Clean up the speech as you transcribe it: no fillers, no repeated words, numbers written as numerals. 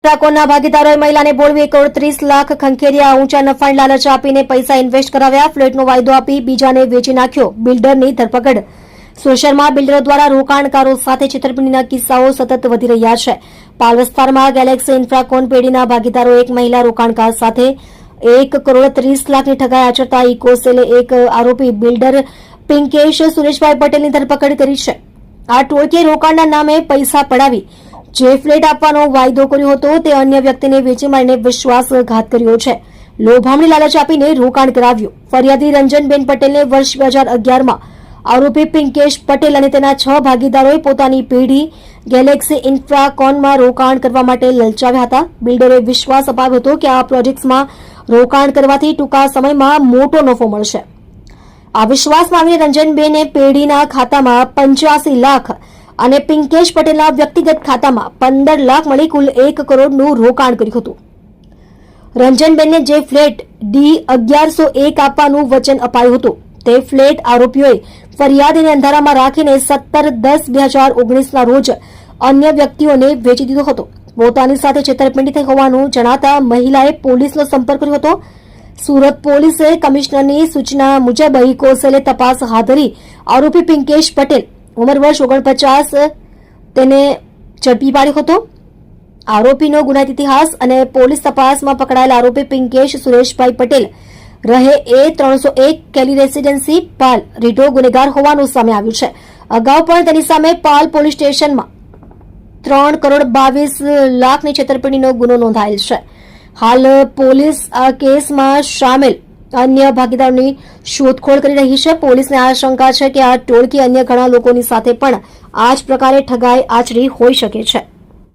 ટ્રાકોના ભાગીદારોએ મહિલાને બોળવી 1,30,00,000 ખંખેરિયા. ઊંચા નફાની લાલચ આપીને પૈસા ઇન્વેસ્ટ કરાવ્યા. ફ્લેટનો વાયદો આપી બીજાને વેચી નાખ્યો. બિલ્ડરની ધરપકડ. સુરત શહેરમાં બિલ્ડરો દ્વારા રોકાણકારો સાથે છેતરપિંડીના કિસ્સાઓ સતત વધી રહ્યા છે. પાલ વિસ્તારમાં ગેલેક્સી ઇન્ફ્રાકોન પેઢીના ભાગીદારો એક મહિલા રોકાણકાર સાથે 1,30,00,000ની ઠગાઈ આચરતા ઇકોસેલે એક આરોપી બિલ્ડર પિંકેશ સુરેશભાઈ પટેલની ધરપકડ કરી છે. આ ટોળકીએ રોકાણના નામે પૈસા પડાવી જે ફ્લેટ આપવાનો વાયદો કર્યો હતો તે અન્ય વ્યક્તિને વેચી મારીને વિશ્વાસઘાત કર્યો છે. લોભામણી લાલચ આપીને રોકાણ કરાવ્યું. ફરિયાદી રંજનબેન પટેલને વર્ષ 2011માં આરોપી પિંકેશ પટેલ અને તેના 6 ભાગીદારોએ પોતાની પેઢી ગેલેક્સી ઇન્ફ્રાકોનમાં રોકાણ કરવા માટે લલચાવ્યા હતા. બિલ્ડરોએ વિશ્વાસ અપાવ્યો હતો કે આ પ્રોજેક્ટ્સમાં રોકાણ કરવાથી ટૂંકા સમયમાં મોટો નફો મળશે. આ વિશ્વાસમાં આવીને રંજનબેને પેઢીના ખાતામાં 85 લાખ અને પિંકેશ પટેલના વ્યક્તિગત ખાતામાં 15 લાખ મળી કુલ 1 કરોડનું રોકાણ કર્યું હતું. રંજનબેનને જે ફ્લેટ D1101 આપવાનું વચન અપાયું હતું તે ફ્લેટ આરોપીઓએ ફરિયાદીને અંધારામાં રાખીને 17/10/2019ના રોજ અન્ય વ્યક્તિઓને વેચી દીધો હતો. પોતાની સાથે છેતરપિંડી થઈ હોવાનું જણાતા મહિલાએ પોલીસનો સંપર્ક કર્યો હતો. સુરત પોલીસે કમિશનરની સૂચના મુજબ ઇકોસેલે તપાસ હાથ ધરી આરોપી પિંકેશ પટેલ ઉંમર વર્ષ 49 તેને ઝડપી પાડ્યો હતો. આરોપીનો ગુનાહિત ઇતિહાસ અને પોલીસ તપાસમાં પકડાયેલ આરોપી પિંકેશ સુરેશભાઈ પટેલ રહે A301 કેલી રેસીડેન્સી પાલ રીટો ગુનેગાર હોવાનું સામે આવ્યું છે. અગાઉ પણ તેની સામે પાલ પોલીસ સ્ટેશનમાં 3,22,00,000ની છેતરપિંડીનો ગુનો નોંધાયેલ છે. હાલ પોલીસ આ કેસમાં સામેલ અન્ય ભાગીદારોની શોધખોળ કરી રહી છે. પોલીસને આશંકા છે કે આ ટોળકી અન્ય ઘણા લોકોની સાથે પણ આ જ પ્રકારે ઠગાઈ આચરી હોઈ શકે છે.